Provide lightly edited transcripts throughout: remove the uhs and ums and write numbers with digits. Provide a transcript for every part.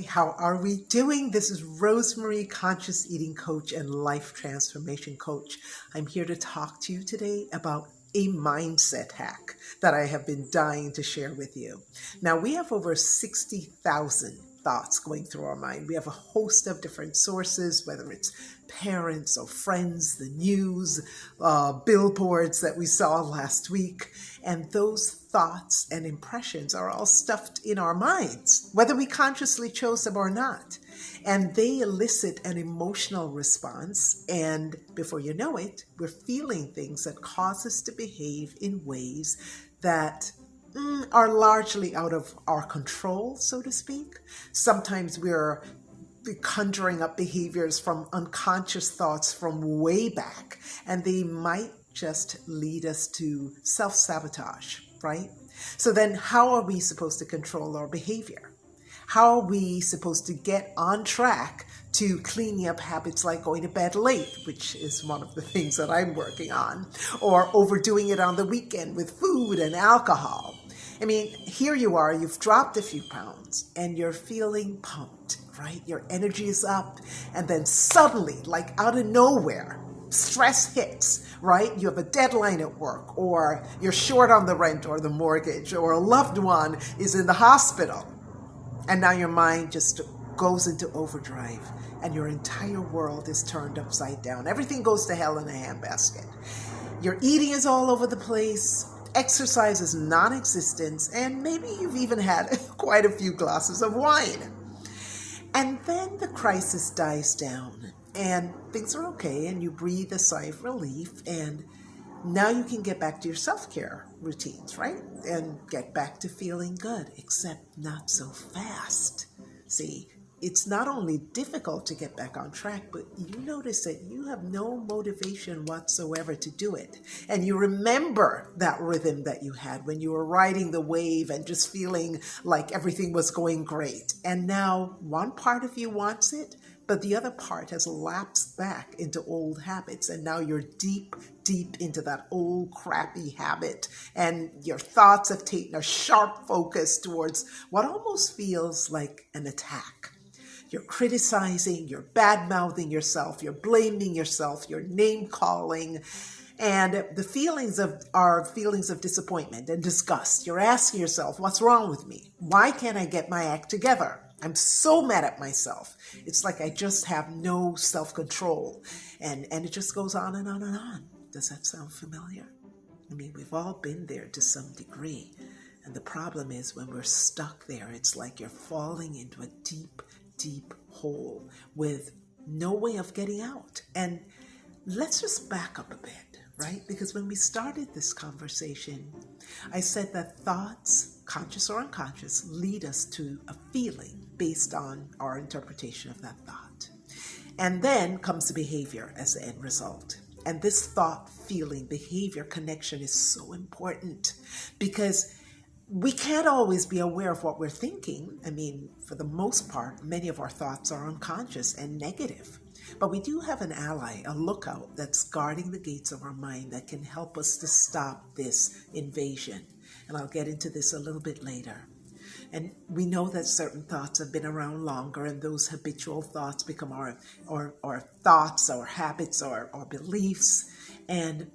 How are we doing? This is Rosemary, conscious eating coach and life transformation coach. I'm here to talk to you today about a mindset hack that I have been dying to share with you. Now, we have over 60,000 thoughts going through our mind. We have a host of different sources, whether it's parents or friends, the news, billboards that we saw last week. And those thoughts and impressions are all stuffed in our minds, whether we consciously chose them or not. And they elicit an emotional response. And before you know it, we're feeling things that cause us to behave in ways that are largely out of our control, so to speak. Sometimes we're conjuring up behaviors from unconscious thoughts from way back, and they might just lead us to self-sabotage, right? So then how are we supposed to control our behavior? How are we supposed to get on track to cleaning up habits like going to bed late, which is one of the things that I'm working on, or overdoing it on the weekend with food and alcohol? I mean, here you are, you've dropped a few pounds and you're feeling pumped, right? Your energy is up, and then suddenly, like out of nowhere, stress hits, right? You have a deadline at work, or you're short on the rent or the mortgage, or a loved one is in the hospital. And now your mind just goes into overdrive and your entire world is turned upside down. Everything goes to hell in a handbasket. Your eating is all over the place. Exercise is non-existent, and maybe you've even had quite a few glasses of wine. And then the crisis dies down and things are okay, and you breathe a sigh of relief, and now you can get back to your self-care routines, right? And get back to feeling good, except not so fast. See, it's not only difficult to get back on track, but you notice that you have no motivation whatsoever to do it. And you remember that rhythm that you had when you were riding the wave and just feeling like everything was going great. And now one part of you wants it, but the other part has lapsed back into old habits. And now you're deep into that old crappy habit. And your thoughts have taken a sharp focus towards what almost feels like an attack. You're criticizing, you're bad-mouthing yourself, you're blaming yourself, you're name-calling, and the feelings are feelings of disappointment and disgust. You're asking yourself, what's wrong with me? Why can't I get my act together? I'm so mad at myself. It's like I just have no self-control. And it just goes on and on and on. Does that sound familiar? I mean, we've all been there to some degree. And the problem is when we're stuck there, it's like you're falling into a deep hole with no way of getting out. And let's just back up a bit, right? Because when we started this conversation, I said that thoughts, conscious or unconscious, lead us to a feeling based on our interpretation of that thought. And then comes the behavior as the end result. And this thought, feeling, behavior connection is so important because we can't always be aware of what we're thinking. I mean, for the most part, many of our thoughts are unconscious and negative. But we do have an ally, a lookout that's guarding the gates of our mind that can help us to stop this invasion. And I'll get into this a little bit later. And we know that certain thoughts have been around longer, and those habitual thoughts become our thoughts, our habits, our beliefs. And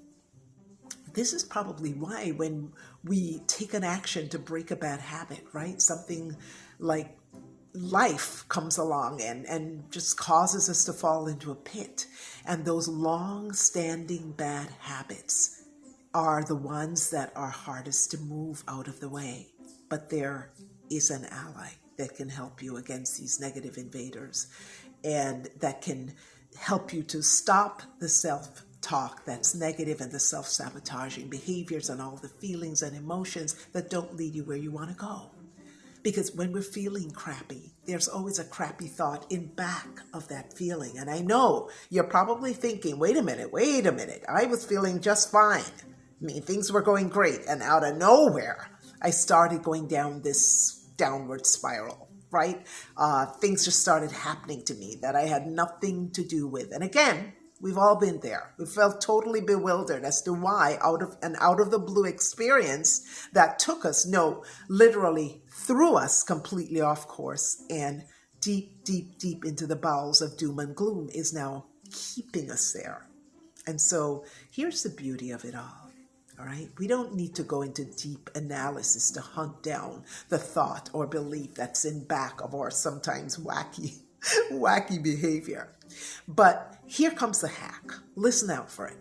this is probably why when we take an action to break a bad habit, right? Something like life comes along and just causes us to fall into a pit. And those long-standing bad habits are the ones that are hardest to move out of the way. But there is an ally that can help you against these negative invaders, and that can help you to stop the self-talk that's negative and the self-sabotaging behaviors and all the feelings and emotions that don't lead you where you want to go. Because when we're feeling crappy, there's always a crappy thought in back of that feeling. And I know you're probably thinking, wait a minute, I was feeling just fine. I mean, things were going great. And out of nowhere, I started going down this downward spiral, right? Things just started happening to me that I had nothing to do with. And again, we've all been there. We felt totally bewildered as to why out of the blue experience that took us, literally threw us completely off course and deep, deep, deep into the bowels of doom and gloom is now keeping us there. And so here's the beauty of it all. All right. We don't need to go into deep analysis to hunt down the thought or belief that's in back of our sometimes wacky behavior. But here comes the hack. Listen out for it.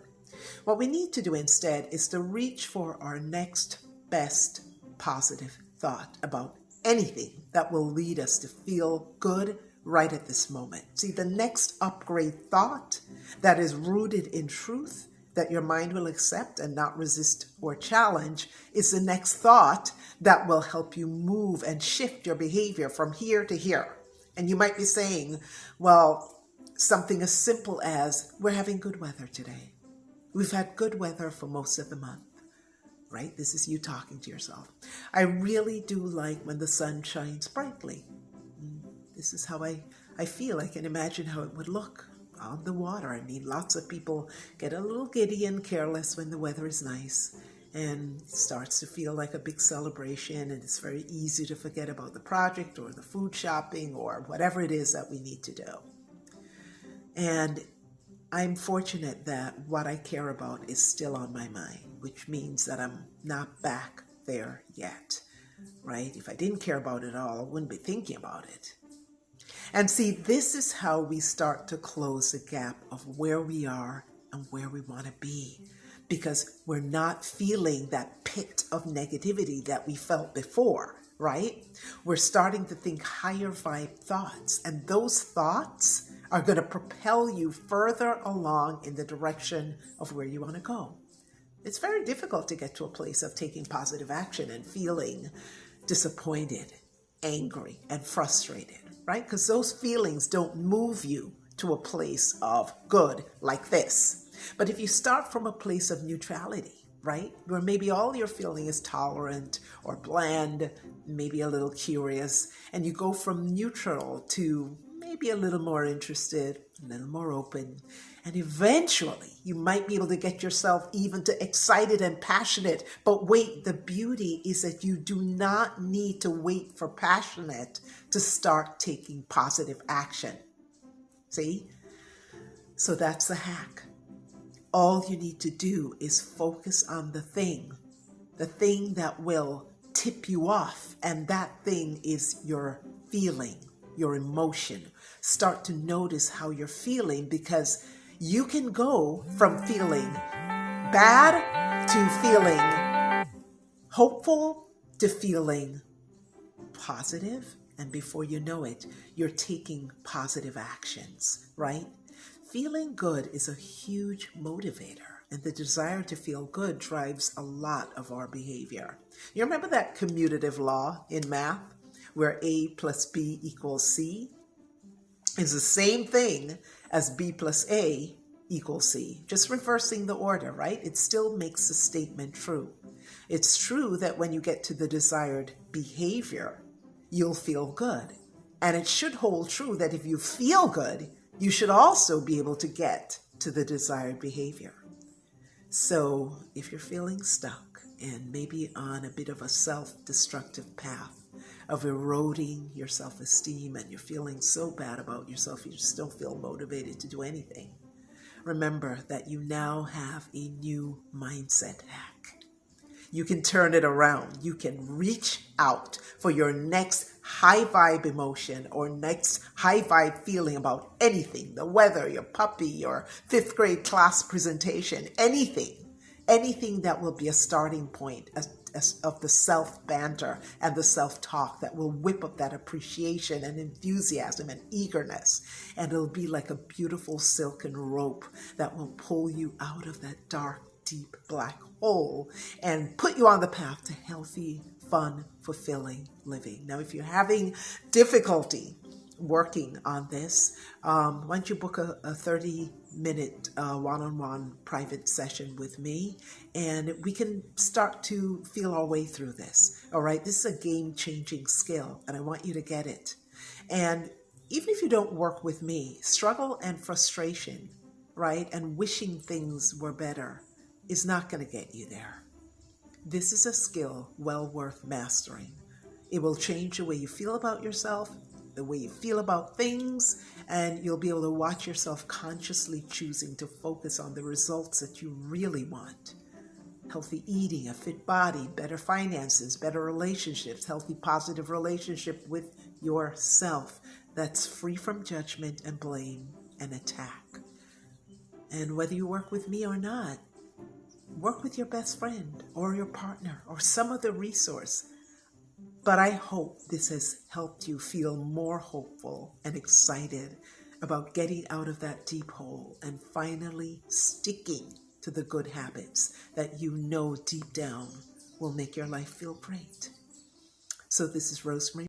What we need to do instead is to reach for our next best positive thought about anything that will lead us to feel good right at this moment. See, the next upgrade thought that is rooted in truth, that your mind will accept and not resist or challenge, is the next thought that will help you move and shift your behavior from here to here. And you might be saying, well, something as simple as, we're having good weather today. We've had good weather for most of the month, right? This is you talking to yourself. I really do like when the sun shines brightly. This is how I feel. I can imagine how it would look on the water. I mean, lots of people get a little giddy and careless when the weather is nice and it starts to feel like a big celebration, and it's very easy to forget about the project or the food shopping or whatever it is that we need to do. And I'm fortunate that what I care about is still on my mind, which means that I'm not back there yet, right? If I didn't care about it at all, I wouldn't be thinking about it. And see, this is how we start to close the gap of where we are and where we want to be, because we're not feeling that pit of negativity that we felt before, right? We're starting to think higher vibe thoughts, and those thoughts are going to propel you further along in the direction of where you want to go. It's very difficult to get to a place of taking positive action and feeling disappointed, angry, and frustrated, right? Because those feelings don't move you to a place of good like this. But if you start from a place of neutrality, right, where maybe all you're feeling is tolerant or bland, maybe a little curious, and you go from neutral to maybe a little more interested, a little more open, and eventually you might be able to get yourself even to excited and passionate. But wait, the beauty is that you do not need to wait for passionate to start taking positive action. See? So that's the hack. All you need to do is focus on the thing that will tip you off, and that thing is your feeling, your emotion. Start to notice how you're feeling, because you can go from feeling bad to feeling hopeful to feeling positive, and before you know it, you're taking positive actions, right? Feeling good is a huge motivator, and the desire to feel good drives a lot of our behavior. You remember that commutative law in math where A plus B equals C? It's the same thing as B plus A equals C, just reversing the order, right? It still makes the statement true. It's true that when you get to the desired behavior, you'll feel good. And it should hold true that if you feel good, you should also be able to get to the desired behavior. So if you're feeling stuck and maybe on a bit of a self-destructive path of eroding your self-esteem, and you're feeling so bad about yourself you just don't feel motivated to do anything, remember that you now have a new mindset hack. You can turn it around. You can reach out for your next high vibe emotion or next high vibe feeling about anything, the weather, your puppy, your fifth grade class presentation, anything that will be a starting point of the self-banter and the self-talk that will whip up that appreciation and enthusiasm and eagerness. And it'll be like a beautiful silken rope that will pull you out of that dark, deep black hole and put you on the path to healthy, fun, fulfilling living. Now, if you're having difficulty working on this, why don't you book a 30-minute one-on-one private session with me, and we can start to feel our way through this. All right, this is a game-changing skill, and I want you to get it. And even if you don't work with me, struggle and frustration, right, and wishing things were better is not going to get you there. This is a skill well worth mastering. It will change the way you feel about yourself, the way you feel about things, and you'll be able to watch yourself consciously choosing to focus on the results that you really want. Healthy eating, a fit body, better finances, better relationships, healthy positive relationship with yourself that's free from judgment and blame and attack. And whether you work with me or not, work with your best friend or your partner or some other resource. But I hope this has helped you feel more hopeful and excited about getting out of that deep hole and finally sticking to the good habits that you know deep down will make your life feel great. So this is Rosemary